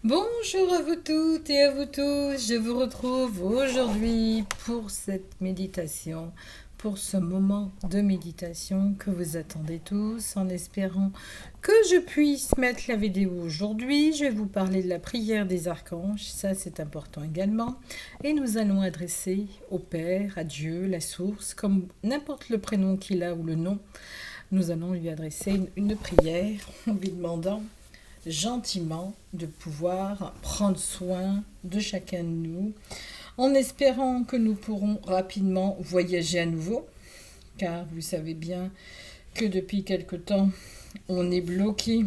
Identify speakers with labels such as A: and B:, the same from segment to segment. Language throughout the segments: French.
A: Bonjour à vous toutes et à vous tous, je vous retrouve aujourd'hui pour cette méditation, pour ce moment de méditation que vous attendez tous, en espérant que je puisse mettre la vidéo aujourd'hui. Je vais vous parler de la prière des archanges, ça c'est important également, et nous allons adresser au Père, à Dieu, la source, comme n'importe le prénom qu'il a ou le nom, nous allons lui adresser une prière en lui demandant gentiment de pouvoir prendre soin de chacun de nous, en espérant que nous pourrons rapidement voyager à nouveau, car vous savez bien que depuis quelque temps, on est bloqué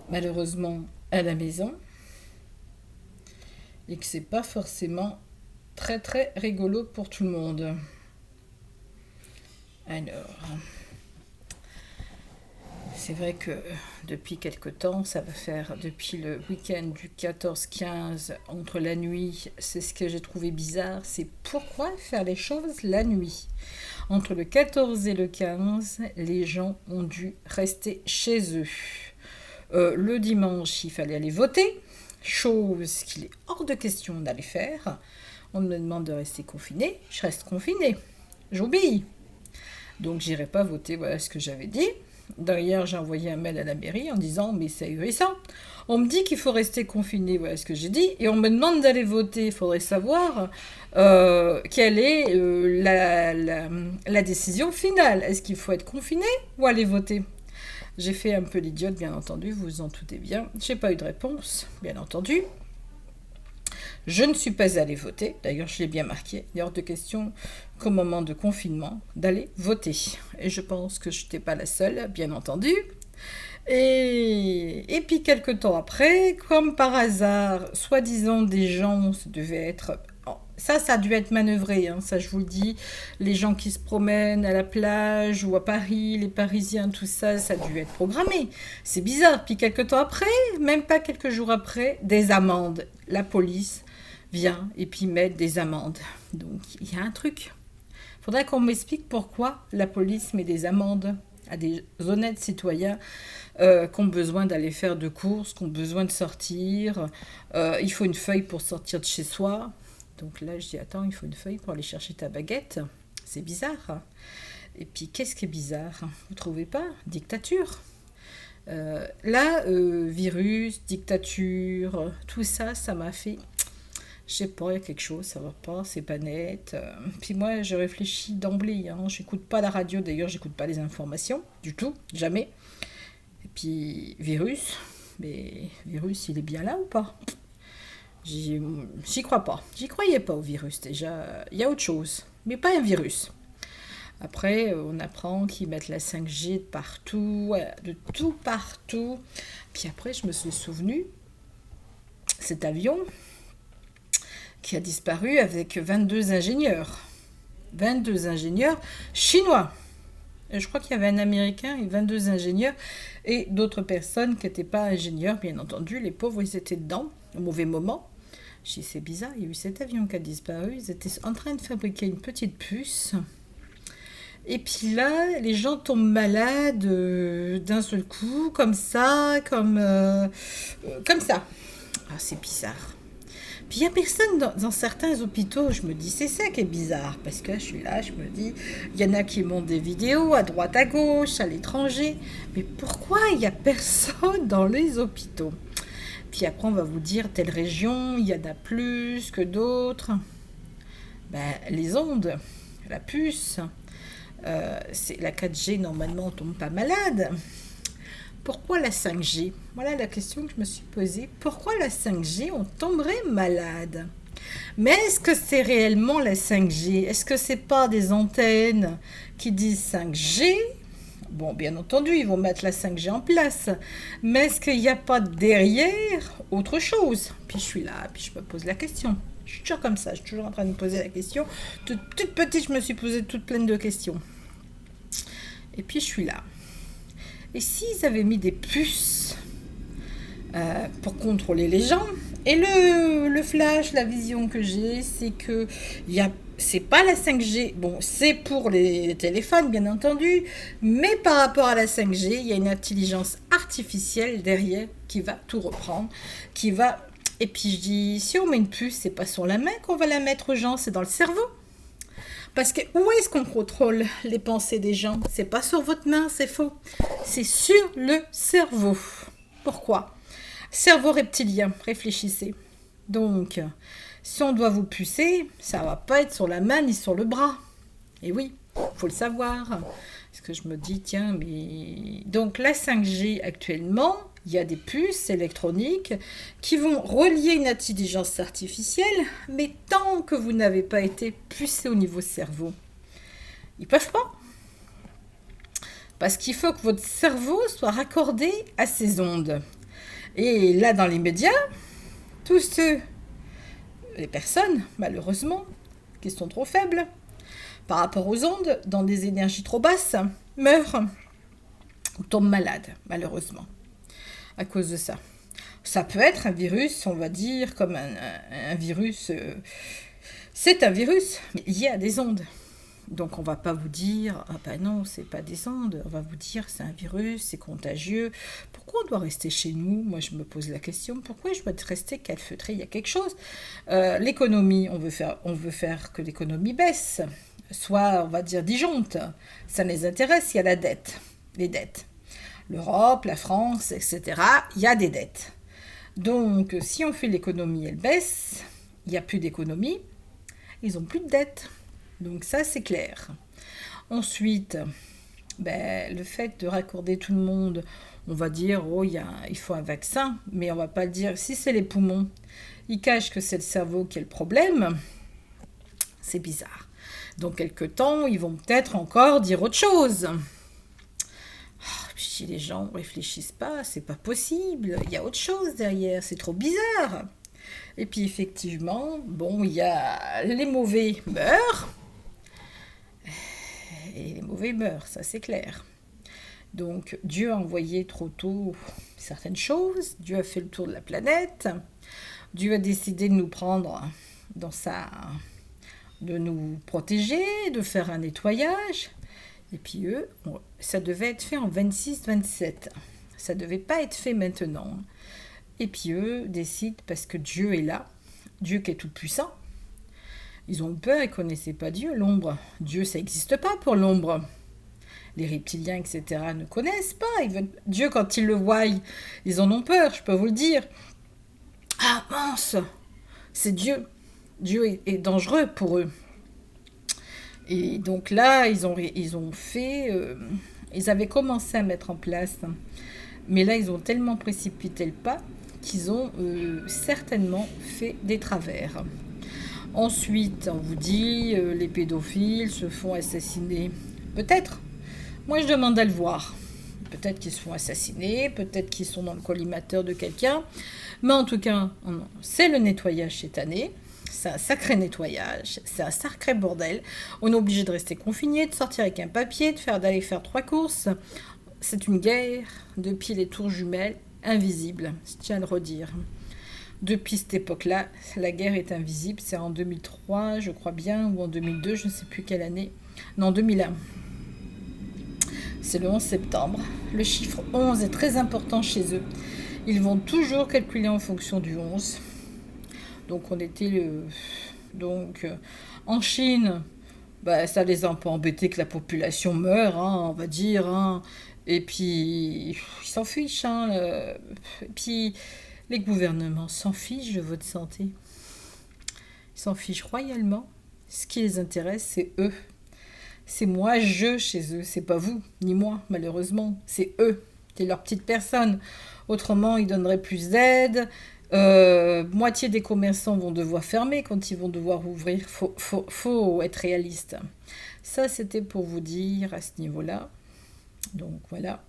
A: malheureusement à la maison et que c'est pas forcément très très rigolo pour tout le monde. Alors, c'est vrai que depuis quelque temps, ça va faire depuis le week-end du 14-15, entre la nuit, c'est ce que j'ai trouvé bizarre, c'est pourquoi faire les choses la nuit. Entre le 14 et le 15, les gens ont dû rester chez eux. Le dimanche, il fallait aller voter, chose qu'il est hors de question d'aller faire. On me demande de rester confiné, je reste confiné, j'obéis. Donc j'irai pas voter, voilà ce que j'avais dit. D'ailleurs, j'ai envoyé un mail à la mairie en disant « mais c'est ahurissant. On me dit qu'il faut rester confiné, voilà ce que j'ai dit, et on me demande d'aller voter. Il faudrait savoir quelle est la décision finale. Est-ce qu'il faut être confiné ou aller voter ?» J'ai fait un peu l'idiote, bien entendu, vous vous en doutez bien. J'ai pas eu de réponse, bien entendu. Je ne suis pas allée voter, d'ailleurs je l'ai bien marqué, il est hors de question qu'au moment de confinement, d'aller voter. Et je pense que je n'étais pas la seule, bien entendu. Et puis quelques temps après, comme par hasard, soi-disant des gens, ça devait être... Ça a dû être manœuvré, hein, ça je vous le dis. Les gens qui se promènent à la plage ou à Paris, les Parisiens, tout ça, ça a dû être programmé. C'est bizarre. Puis quelques temps après, même pas quelques jours après, des amendes. La police vient et puis met des amendes. Donc il y a un truc. Il faudrait qu'on m'explique pourquoi la police met des amendes à des honnêtes citoyens qui ont besoin d'aller faire de courses, qui ont besoin de sortir. Il faut une feuille pour sortir de chez soi. Donc là, je dis, attends, il faut une feuille pour aller chercher ta baguette. C'est bizarre. Et puis, qu'est-ce qui est bizarre? Vous trouvez pas? Dictature. Là, virus, dictature, tout ça, ça m'a fait... Je sais pas, il y a quelque chose, ça va pas, c'est pas net. Puis moi, je réfléchis d'emblée. Hein. J'écoute pas la radio, d'ailleurs, j'écoute pas les informations, du tout, jamais. Et puis, virus, mais virus, il est bien là ou pas? J'y crois pas. J'y croyais pas au virus déjà. Il y a autre chose, mais pas un virus. Après, on apprend qu'ils mettent la 5G de partout, de tout partout. Puis après, je me suis souvenu, cet avion qui a disparu avec 22 ingénieurs. 22 ingénieurs chinois. Et je crois qu'il y avait un Américain et 22 ingénieurs et d'autres personnes qui n'étaient pas ingénieurs, bien entendu. Les pauvres, ils étaient dedans, au mauvais moment. Je dis, c'est bizarre, il y a eu cet avion qui a disparu. Ils étaient en train de fabriquer une petite puce. Et puis là, les gens tombent malades d'un seul coup, comme ça, comme ça. Ah, c'est bizarre. Puis il n'y a personne dans certains hôpitaux, je me dis, c'est ça qui est bizarre, parce que je suis là, je me dis, il y en a qui montent des vidéos à droite, à gauche, à l'étranger, mais pourquoi il n'y a personne dans les hôpitaux? Puis après, on va vous dire, telle région, il y en a plus que d'autres. Ben, les ondes, la puce, c'est la 4G, normalement, on ne tombe pas malade. Pourquoi la 5G? Voilà la question que je me suis posée. Pourquoi la 5G, on tomberait malade? Mais est-ce que c'est réellement la 5G? Est-ce que c'est pas des antennes qui disent 5G? Bon, bien entendu, ils vont mettre la 5G en place. Mais est-ce qu'il n'y a pas derrière autre chose? Puis je suis là, puis je me pose la question. Je suis toujours comme ça, je suis toujours en train de me poser la question. Toute petite, je me suis posée toute pleine de questions. Et puis je suis là. Et s'ils avaient mis des puces pour contrôler les gens. Et le flash, la vision que j'ai, c'est que c'est pas la 5G. Bon, c'est pour les téléphones, bien entendu, mais par rapport à la 5G, il y a une intelligence artificielle derrière qui va tout reprendre, qui va... Et puis je dis, si on met une puce, c'est pas sur la main qu'on va la mettre aux gens, c'est dans le cerveau. Parce que où est-ce qu'on contrôle les pensées des gens? C'est pas sur votre main, c'est faux. C'est sur le cerveau. Pourquoi? Cerveau reptilien, réfléchissez. Donc, si on doit vous pucer, ça va pas être sur la main ni sur le bras. Et oui, faut le savoir. Parce que je me dis, tiens, mais... Donc la 5G actuellement, il y a des puces électroniques qui vont relier une intelligence artificielle, mais tant que vous n'avez pas été pucé au niveau cerveau, ils peuvent pas. Parce qu'il faut que votre cerveau soit raccordé à ces ondes. Et là, dans les médias, tous les personnes, malheureusement, qui sont trop faibles par rapport aux ondes, dans des énergies trop basses, meurent ou tombent malades, malheureusement, à cause de ça. Ça peut être un virus, on va dire, comme un virus. C'est un virus, mais lié à des ondes. Donc on va pas vous dire, ah ben non, c'est pas des ondes, on va vous dire c'est un virus, c'est contagieux. Pourquoi on doit rester chez nous? Moi je me pose la question, pourquoi je dois rester calfeutré? Il y a quelque chose. L'économie, on veut faire que l'économie baisse, soit on va dire disjoncte. Ça les intéresse, il y a la dette, les dettes. L'Europe, la France, etc. Il y a des dettes. Donc si on fait l'économie, elle baisse, il n'y a plus d'économie, ils n'ont plus de dettes. Donc ça, c'est clair. Ensuite, le fait de raccorder tout le monde, on va dire, oh, il faut un vaccin, mais on va pas le dire. Si c'est les poumons, ils cachent que c'est le cerveau qui est le problème. C'est bizarre. Donc, quelque temps, ils vont peut-être encore dire autre chose. Si les gens ne réfléchissent pas, c'est pas possible. Il y a autre chose derrière, c'est trop bizarre. Et puis, effectivement, bon, il y a les mauvais meurent. Et les mauvais meurent, ça c'est clair. Donc Dieu a envoyé trop tôt certaines choses, Dieu a fait le tour de la planète, Dieu a décidé de nous prendre de nous protéger, de faire un nettoyage. Et puis ça devait être fait en 26-27. Ça ne devait pas être fait maintenant. Et puis eux décident, parce que Dieu est là, Dieu qui est tout puissant, ils ont peur, ils ne connaissaient pas Dieu, l'ombre. Dieu, ça n'existe pas pour l'ombre. Les reptiliens, etc., ne connaissent pas. Dieu, quand ils le voient, ils en ont peur, je peux vous le dire. Ah mince, c'est Dieu. Dieu est dangereux pour eux. Et donc là, ils avaient commencé à mettre en place. Mais là, ils ont tellement précipité le pas qu'ils ont certainement fait des travers. Ensuite, on vous dit, les pédophiles se font assassiner. Peut-être. Moi, je demande à le voir. Peut-être qu'ils se font assassiner, peut-être qu'ils sont dans le collimateur de quelqu'un. Mais en tout cas, c'est le nettoyage cette année. C'est un sacré nettoyage, c'est un sacré bordel. On est obligé de rester confiné, de sortir avec un papier, d'aller faire 3 courses. C'est une guerre depuis les tours jumelles, invisible, je tiens à le redire. Depuis cette époque-là, la guerre est invisible. C'est en 2003, je crois bien, ou en 2002, je ne sais plus quelle année. Non, 2001. C'est le 11 septembre. Le chiffre 11 est très important chez eux. Ils vont toujours calculer en fonction du 11. Donc, en Chine, ça les a un peu embêtés que la population meure, on va dire. Et puis, ils s'en fichent. Et puis... Les gouvernements s'en fichent de votre santé. Ils s'en fichent royalement. Ce qui les intéresse, c'est eux. C'est moi, chez eux. C'est pas vous, ni moi, malheureusement. C'est eux. C'est leur petite personne. Autrement, ils donneraient plus d'aide. Moitié des commerçants vont devoir fermer quand ils vont devoir ouvrir. Faut être réaliste. Ça, c'était pour vous dire à ce niveau-là. Donc, voilà.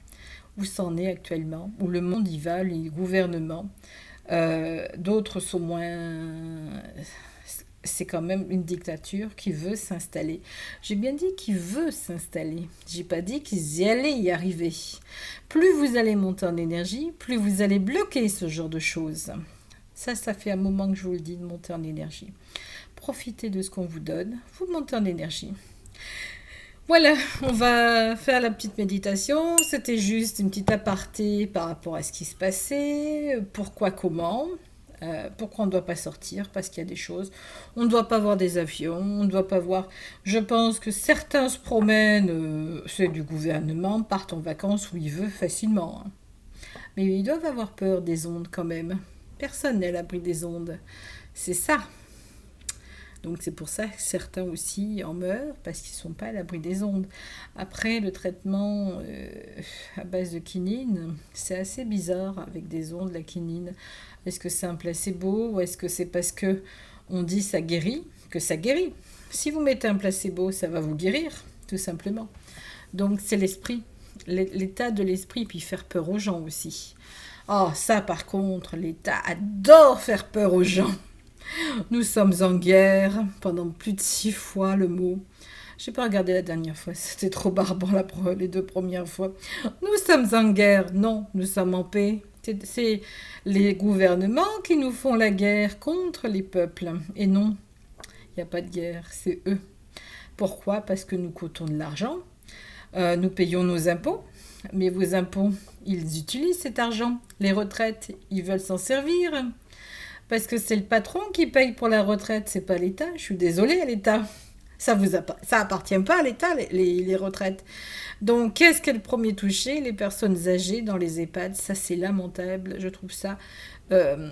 A: Où ça en est actuellement, où le monde y va, les gouvernements. D'autres sont moins c'est quand même une dictature qui veut s'installer. J'ai bien dit qui veut s'installer. J'ai pas dit qu'ils y allaient y arriver. Plus vous allez monter en énergie, plus vous allez bloquer ce genre de choses. Ça fait un moment que je vous le dis de monter en énergie. Profitez de ce qu'on vous donne, vous montez en énergie. Voilà, on va faire la petite méditation. C'était juste une petite aparté par rapport à ce qui se passait, pourquoi, comment. Pourquoi on ne doit pas sortir? Parce qu'il y a des choses. On ne doit pas voir des avions, on ne doit pas voir... Je pense que certains se promènent, c'est du gouvernement, partent en vacances où ils veulent facilement. Hein. Mais ils doivent avoir peur des ondes quand même. Personne n'est à l'abri des ondes. C'est ça. Donc c'est pour ça que certains aussi en meurent, parce qu'ils ne sont pas à l'abri des ondes. Après, le traitement à base de quinine, c'est assez bizarre avec des ondes, la quinine. Est-ce que c'est un placebo ou est-ce que c'est parce que on dit ça guérit, que ça guérit? Si vous mettez un placebo, ça va vous guérir, tout simplement. Donc c'est l'esprit, l'état de l'esprit, puis faire peur aux gens aussi. Oh, ça par contre, l'État adore faire peur aux gens. Nous sommes en guerre pendant plus de 6 fois le mot. Je n'ai pas regardé la dernière fois, c'était trop barbant les 2 premières fois. Nous sommes en guerre, non, nous sommes en paix. C'est les gouvernements qui nous font la guerre contre les peuples. Et non, il n'y a pas de guerre, c'est eux. Pourquoi? Parce que nous coûtons de l'argent, nous payons nos impôts. Mais vos impôts, ils utilisent cet argent. Les retraites, ils veulent s'en servir. Parce que c'est le patron qui paye pour la retraite, c'est pas l'État. Je suis désolée à l'État. Ça appartient pas à l'État, les retraites. Donc, qu'est-ce qu'est le premier touché? Les personnes âgées dans les EHPAD. Ça, c'est lamentable. Je trouve ça... on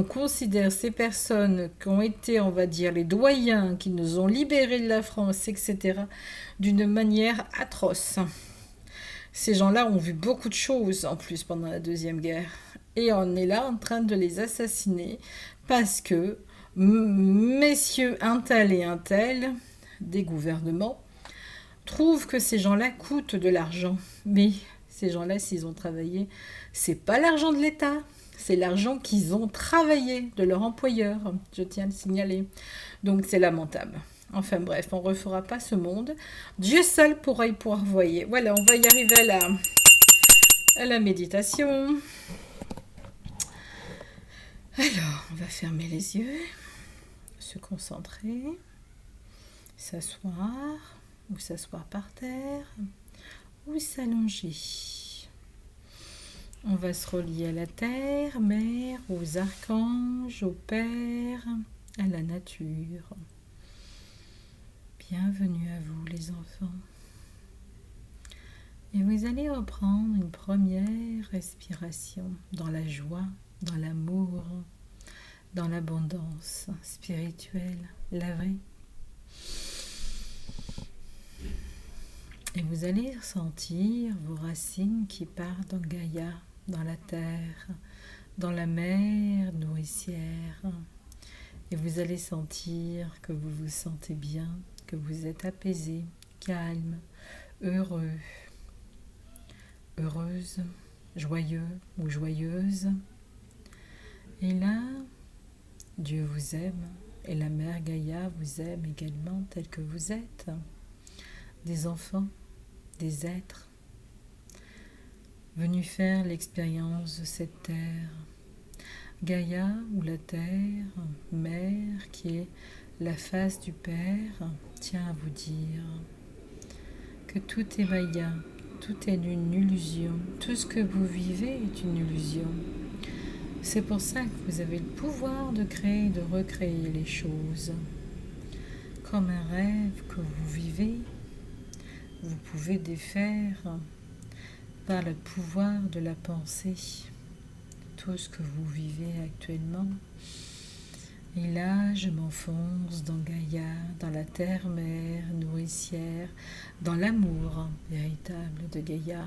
A: considère ces personnes qui ont été, on va dire, les doyens, qui nous ont libérés de la France, etc., d'une manière atroce. Ces gens-là ont vu beaucoup de choses, en plus, pendant la Deuxième Guerre. Et on est là en train de les assassiner parce que messieurs un tel et un tel, des gouvernements, trouvent que ces gens-là coûtent de l'argent. Mais ces gens-là, s'ils ont travaillé, c'est pas l'argent de l'État, c'est l'argent qu'ils ont travaillé de leur employeur, je tiens à le signaler. Donc c'est lamentable. Enfin bref, on ne refera pas ce monde. Dieu seul pourra y pourvoyer. Voilà, on va y arriver à la méditation. Alors, on va fermer les yeux, se concentrer, s'asseoir, ou s'asseoir par terre, ou s'allonger. On va se relier à la terre, mère, aux archanges, au Père, à la nature. Bienvenue à vous les enfants. Et vous allez reprendre une première respiration dans la joie, dans l'amour, dans l'abondance spirituelle, la vraie. Et vous allez ressentir vos racines qui partent dans Gaïa, dans la terre, dans la mer nourricière. Et vous allez sentir que vous vous sentez bien, que vous êtes apaisé, calme, heureux, heureuse, joyeux ou joyeuse. Et là, Dieu vous aime et la mère Gaïa vous aime également tel que vous êtes. Des enfants, des êtres, venus faire l'expérience de cette terre. Gaïa ou la terre, mère qui est la face du Père, tient à vous dire que tout est Maya, tout est une illusion. Tout ce que vous vivez est une illusion. C'est pour ça que vous avez le pouvoir de créer, de recréer les choses. Comme un rêve que vous vivez, vous pouvez défaire par le pouvoir de la pensée tout ce que vous vivez actuellement. Et là, je m'enfonce dans Gaïa, dans la terre-mère nourricière, dans l'amour véritable de Gaïa.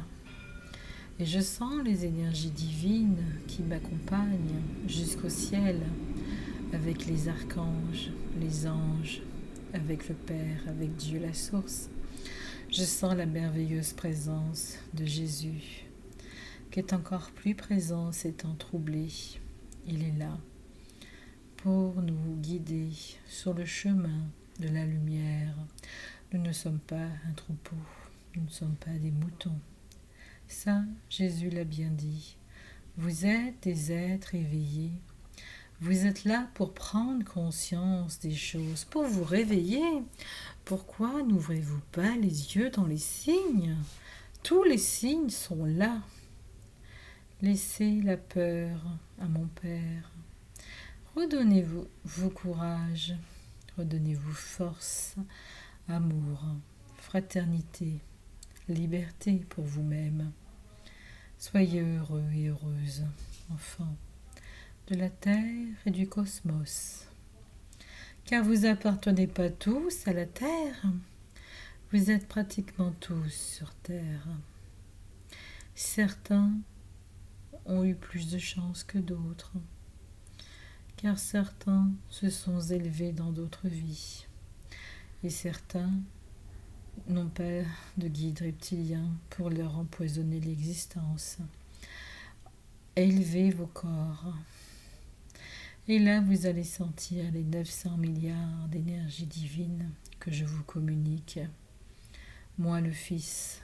A: Et je sens les énergies divines qui m'accompagnent jusqu'au ciel, avec les archanges, les anges, avec le Père, avec Dieu la source. Je sens la merveilleuse présence de Jésus, qui est encore plus présent s'étant troublé. Il est là pour nous guider sur le chemin de la lumière. Nous ne sommes pas un troupeau, nous ne sommes pas des moutons. Ça, Jésus l'a bien dit. Vous êtes des êtres éveillés. Vous êtes là pour prendre conscience des choses, pour vous réveiller. Pourquoi n'ouvrez-vous pas les yeux dans les signes? Tous les signes sont là. Laissez la peur à mon Père. Redonnez-vous courage, redonnez-vous force, amour, fraternité, liberté pour vous-même. Soyez heureux et heureuses, enfants de la terre et du cosmos. Car vous n'appartenez pas tous à la terre, vous êtes pratiquement tous sur terre. Certains ont eu plus de chance que d'autres, car certains se sont élevés dans d'autres vies, et certains n'ont pas de guide reptilien pour leur empoisonner l'existence. Élevez vos corps. Et là, vous allez sentir les 900 milliards d'énergie divine que je vous communique. Moi, le Fils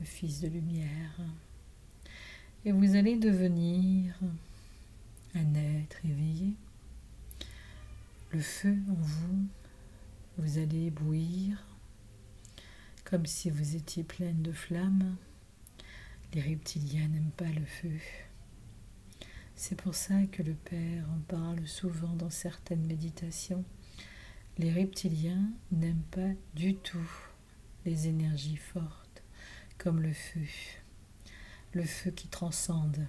A: de lumière. Et vous allez devenir un être éveillé. Le feu en vous, vous allez bouillir comme si vous étiez pleine de flammes. Les reptiliens n'aiment pas le feu. C'est pour ça que le Père en parle souvent dans certaines méditations. Les reptiliens n'aiment pas du tout les énergies fortes, comme le feu qui transcende.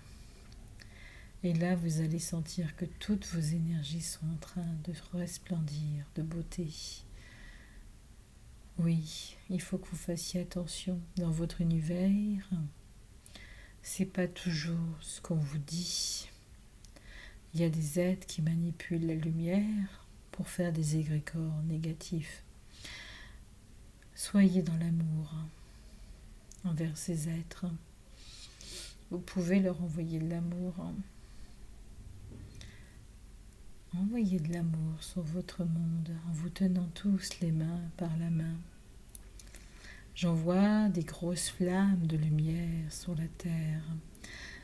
A: Et là, vous allez sentir que toutes vos énergies sont en train de resplendir de beauté. Oui, il faut que vous fassiez attention dans votre univers. C'est pas toujours ce qu'on vous dit. Il y a des êtres qui manipulent la lumière pour faire des égrégores négatifs. Soyez dans l'amour envers ces êtres. Vous pouvez leur envoyer de l'amour. Envoyez de l'amour sur votre monde en vous tenant tous les mains par la main. J'envoie des grosses flammes de lumière sur la terre.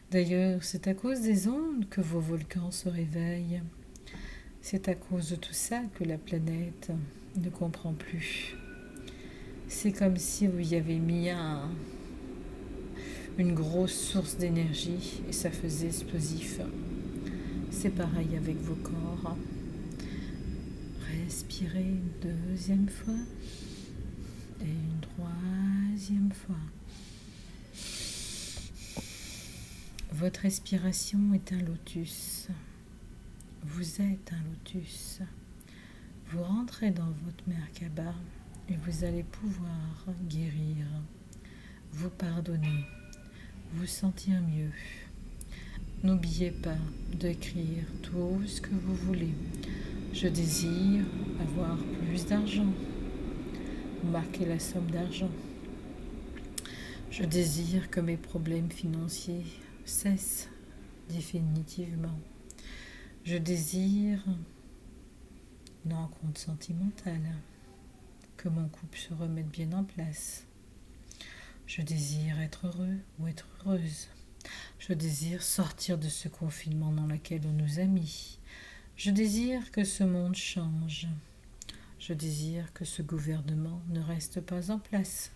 A: D'ailleurs, c'est à cause des ondes que vos volcans se réveillent. C'est à cause de tout ça que la planète ne comprend plus. C'est comme si vous y avez mis une grosse source d'énergie et ça faisait explosif. C'est pareil avec vos corps. Respirez une deuxième fois et une troisième fois. Votre respiration est un lotus. Vous êtes un lotus. Vous rentrez dans votre Merkaba et vous allez pouvoir guérir, vous pardonner, vous sentir mieux. N'oubliez pas d'écrire tout ce que vous voulez. Je désire avoir plus d'argent. Marquez la somme d'argent. Je désire que mes problèmes financiers cessent définitivement. Je désire une rencontre sentimentale, que mon couple se remette bien en place. Je désire être heureux ou être heureuse. Je désire sortir de ce confinement dans lequel on nous a mis. Je désire que ce monde change. Je désire que ce gouvernement ne reste pas en place.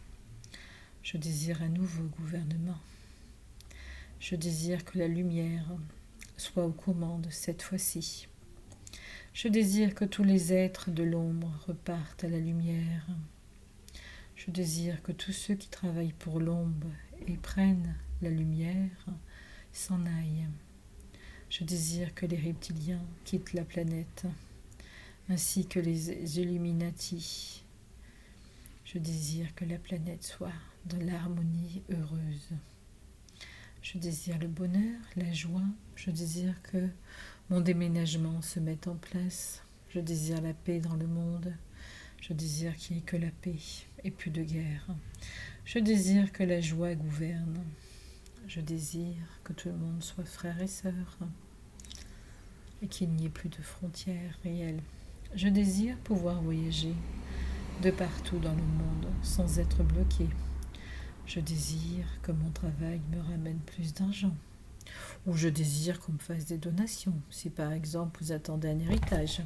A: Je désire un nouveau gouvernement. Je désire que la lumière soit aux commandes cette fois-ci. Je désire que tous les êtres de l'ombre repartent à la lumière. Je désire que tous ceux qui travaillent pour l'ombre et prennent la lumière s'en aillent. Je désire que les reptiliens quittent la planète, ainsi que les Illuminati. Je désire que la planète soit dans l'harmonie heureuse. Je désire le bonheur, la joie. Je désire que mon déménagement se mette en place. Je désire la paix dans le monde. Je désire qu'il n'y ait que la paix et plus de guerre. Je désire que la joie gouverne. Je désire que tout le monde soit frère et sœur. et qu'il n'y ait plus de frontières réelles. Je désire pouvoir voyager de partout dans le monde sans être bloqué. Je désire que mon travail me ramène plus d'argent. Ou je désire qu'on me fasse des donations, si par exemple vous attendez un héritage.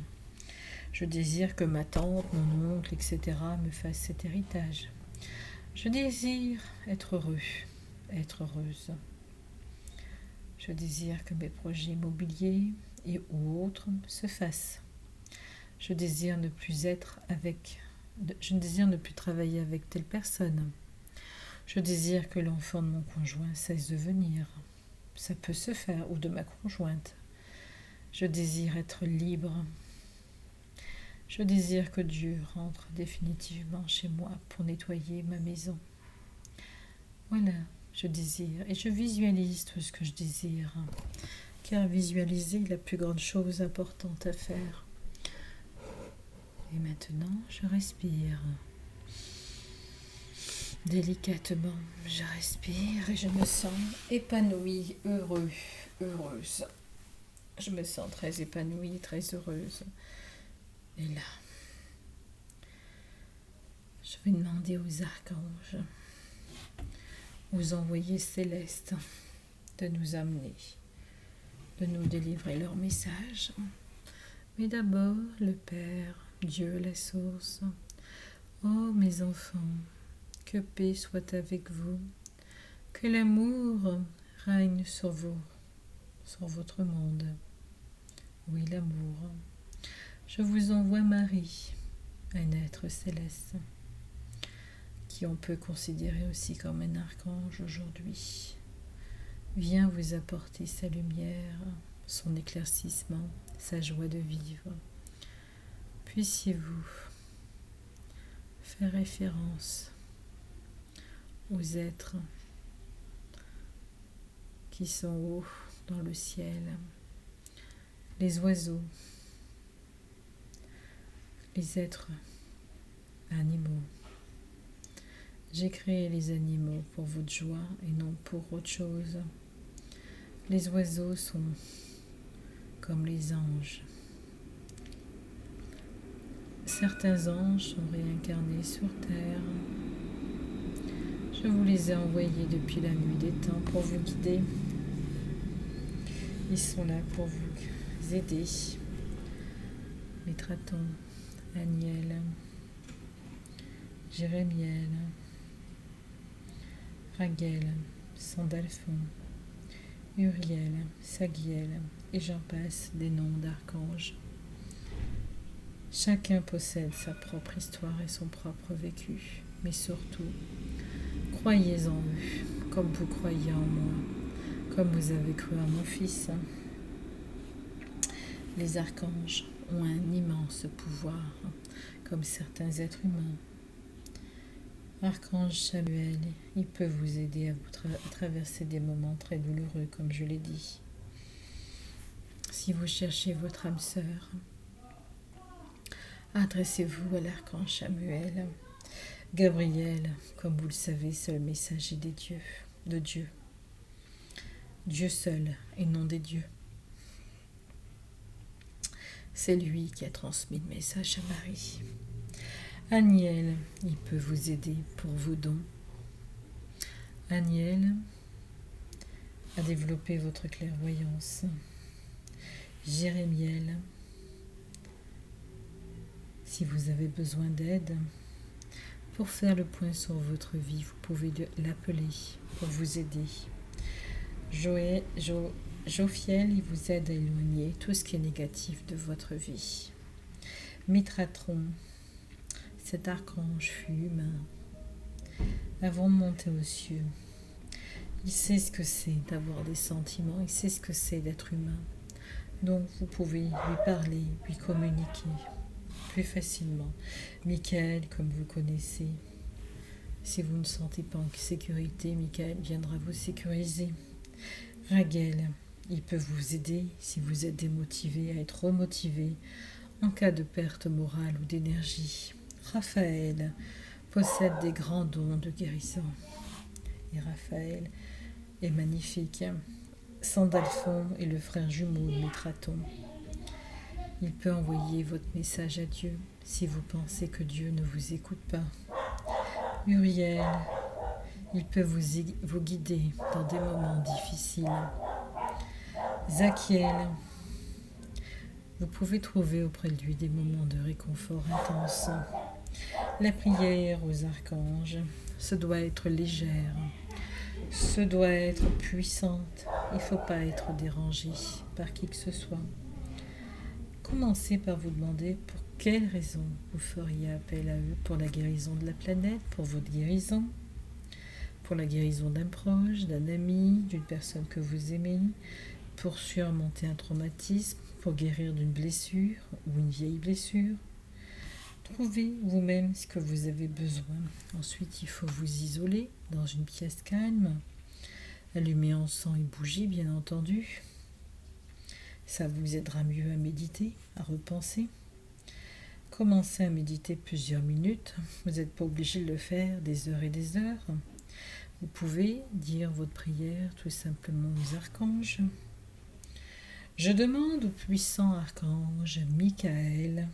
A: Je désire que ma tante, mon oncle, etc. me fassent cet héritage. Je désire être heureux, être heureuse. Je désire que mes projets immobiliers et ou autres se fassent. Je désire ne plus travailler avec telle personne. Je désire que l'enfant de mon conjoint cesse de venir. Ça peut se faire, ou de ma conjointe. Je désire être libre. Je désire que Dieu rentre définitivement chez moi pour nettoyer ma maison. Voilà, je désire et je visualise tout ce que je désire. Car visualiser est la plus grande chose importante à faire. Et maintenant, je respire. Délicatement, je respire et je me sens épanouie, heureuse. Je me sens très épanouie, très heureuse. Et là, je vais demander aux archanges, aux envoyés célestes, de nous amener, de nous délivrer leur message. Mais d'abord, le Père, Dieu, la source. Oh, mes enfants, que paix soit avec vous, que l'amour règne sur votre monde. Oui, l'amour. Je vous envoie Marie, un être céleste, qui on peut considérer aussi comme un archange aujourd'hui. Vient vous apporter sa lumière, son éclaircissement, sa joie de vivre. Puissiez-vous faire référence aux êtres qui sont hauts dans le ciel, les oiseaux, les êtres animaux. J'ai créé les animaux pour votre joie et non pour autre chose. Les oiseaux sont comme les anges. Certains anges sont réincarnés sur terre. Je vous les ai envoyés depuis la nuit des temps pour vous guider. Ils sont là pour vous aider. Métraton, Aniel, Jérémiel, Raguel, Sandalphon, Uriel, Sagiel, et j'en passe des noms d'archanges. Chacun possède sa propre histoire et son propre vécu, mais surtout, croyez en eux, comme vous croyez en moi, comme vous avez cru en mon fils. Les archanges ont un immense pouvoir, comme certains êtres humains. Archange Chamuel, il peut vous aider à traverser des moments très douloureux, comme je l'ai dit. Si vous cherchez votre âme sœur, adressez-vous à l'archange Chamuel. Gabriel, comme vous le savez, c'est le messager de Dieu. Dieu seul et non des dieux. C'est lui qui a transmis le message à Marie. Aniel, il peut vous aider pour vos dons. Aniel a développé votre clairvoyance. Jérémiel, si vous avez besoin d'aide, pour faire le point sur votre vie, vous pouvez l'appeler pour vous aider. Jophiel, il vous aide à éloigner tout ce qui est négatif de votre vie. Métratron, cet archange fut humain. Avant de monter aux cieux, il sait ce que c'est d'avoir des sentiments, il sait ce que c'est d'être humain. Donc vous pouvez lui parler, lui communiquer plus facilement. Michael, comme vous connaissez, si vous ne sentez pas en sécurité, Michael viendra vous sécuriser. Raguel, il peut vous aider si vous êtes démotivé à être remotivé en cas de perte morale ou d'énergie. Raphaël possède des grands dons de guérison. Et Raphaël est magnifique. Sandalphon est le frère jumeau de Métraton. Il peut envoyer votre message à Dieu si vous pensez que Dieu ne vous écoute pas. Uriel, il peut vous guider dans des moments difficiles. Zachiel, vous pouvez trouver auprès de lui des moments de réconfort intense. La prière aux archanges, ce doit être légère, ce doit être puissante. Il ne faut pas être dérangé par qui que ce soit. Commencez par vous demander pour quelle raison vous feriez appel à eux, pour la guérison de la planète, pour votre guérison, pour la guérison d'un proche, d'un ami, d'une personne que vous aimez, pour surmonter un traumatisme, pour guérir d'une blessure ou une vieille blessure. Trouvez vous-même ce que vous avez besoin. Ensuite, il faut vous isoler dans une pièce calme, allumer encens et bougie, bien entendu. Ça vous aidera mieux à méditer, à repenser. Commencez à méditer plusieurs minutes. Vous n'êtes pas obligé de le faire des heures et des heures. Vous pouvez dire votre prière tout simplement aux archanges. Je demande au puissant archange Michael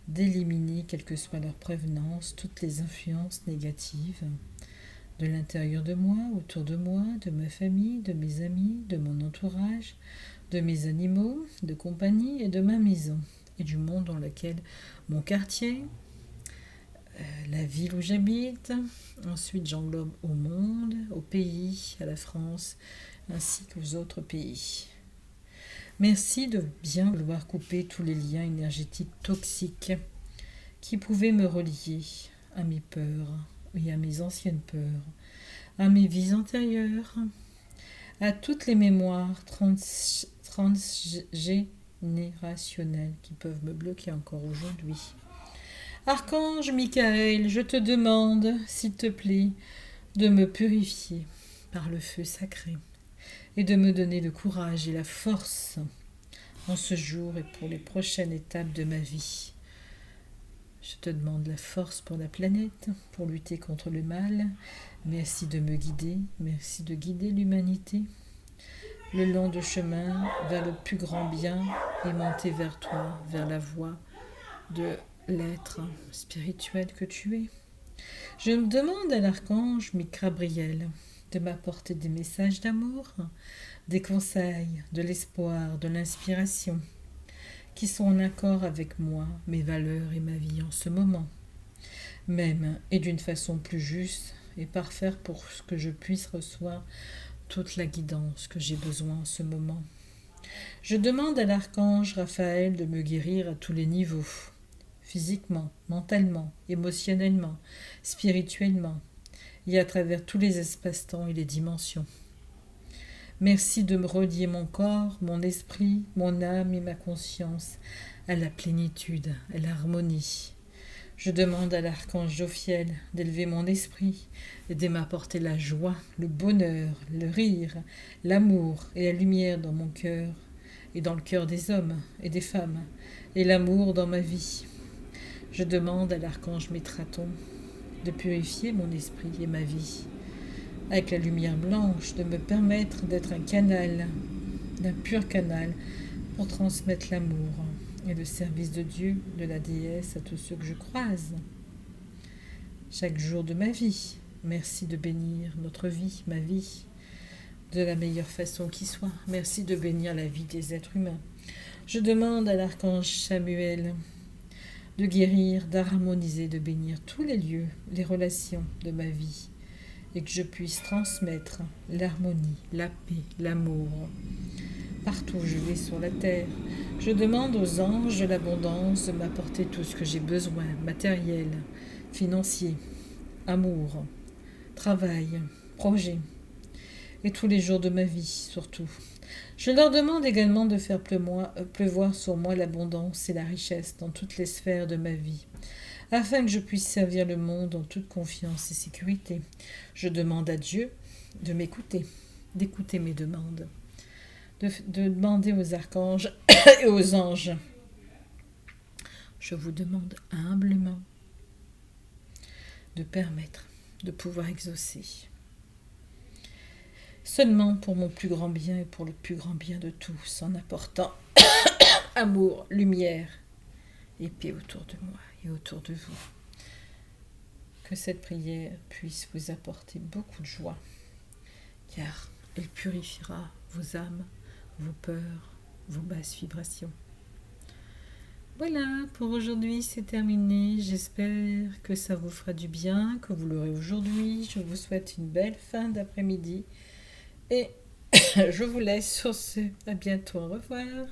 A: d'éliminer, quelle que soit leur prévenance, toutes les influences négatives de l'intérieur de moi, autour de moi, de ma famille, de mes amis, de mon entourage, de mes animaux, de compagnie et de ma maison, et du monde dans lequel mon quartier, la ville où j'habite. Ensuite, j'englobe au monde, au pays, à la France, ainsi qu'aux autres pays. Merci de bien vouloir couper tous les liens énergétiques toxiques qui pouvaient me relier à mes peurs et à mes anciennes peurs, à mes vies antérieures, à toutes les mémoires transgénérationnelles qui peuvent me bloquer encore aujourd'hui. Archange Michael, je te demande, s'il te plaît, de me purifier par le feu sacré et de me donner le courage et la force en ce jour et pour les prochaines étapes de ma vie. Je te demande la force pour la planète, pour lutter contre le mal. Merci de me guider, merci de guider l'humanité le long de chemin vers le plus grand bien et monter vers toi, vers la voie de l'être spirituel que tu es. Je me demande à l'archange Michael de m'apporter des messages d'amour, des conseils, de l'espoir, de l'inspiration, qui sont en accord avec moi, mes valeurs et ma vie en ce moment, même et d'une façon plus juste et parfaite pour que je puisse recevoir toute la guidance que j'ai besoin en ce moment. Je demande à l'archange Raphaël de me guérir à tous les niveaux, physiquement, mentalement, émotionnellement, spirituellement, et à travers tous les espaces-temps et les dimensions. Merci de me relier mon corps, mon esprit, mon âme et ma conscience à la plénitude, à l'harmonie. Je demande à l'archange Jophiel d'élever mon esprit et de m'apporter la joie, le bonheur, le rire, l'amour et la lumière dans mon cœur et dans le cœur des hommes et des femmes, et l'amour dans ma vie. Je demande à l'archange Métraton de purifier mon esprit et ma vie, avec la lumière blanche, de me permettre d'être un canal, d'un pur canal, pour transmettre l'amour et le service de Dieu, de la déesse à tous ceux que je croise. Chaque jour de ma vie, merci de bénir notre vie, ma vie, de la meilleure façon qui soit. Merci de bénir la vie des êtres humains. Je demande à l'archange Samuel de guérir, d'harmoniser, de bénir tous les lieux, les relations de ma vie, et que je puisse transmettre l'harmonie, la paix, l'amour partout où je vais sur la terre. Je demande aux anges de l'abondance de m'apporter tout ce que j'ai besoin, matériel, financier, amour, travail, projet, et tous les jours de ma vie surtout. Je leur demande également de faire pleuvoir sur moi l'abondance et la richesse dans toutes les sphères de ma vie, afin que je puisse servir le monde en toute confiance et sécurité. Je demande à Dieu de m'écouter, d'écouter mes demandes, de demander aux archanges et aux anges. Je vous demande humblement de permettre de pouvoir exaucer, seulement pour mon plus grand bien et pour le plus grand bien de tous, en apportant amour, lumière et paix autour de moi et autour de vous. Que cette prière puisse vous apporter beaucoup de joie, car elle purifiera vos âmes, vos peurs, vos basses vibrations. Voilà, pour aujourd'hui c'est terminé. J'espère que ça vous fera du bien, que vous l'aurez aujourd'hui. Je vous souhaite une belle fin d'après-midi et je vous laisse sur ce. À bientôt, au revoir.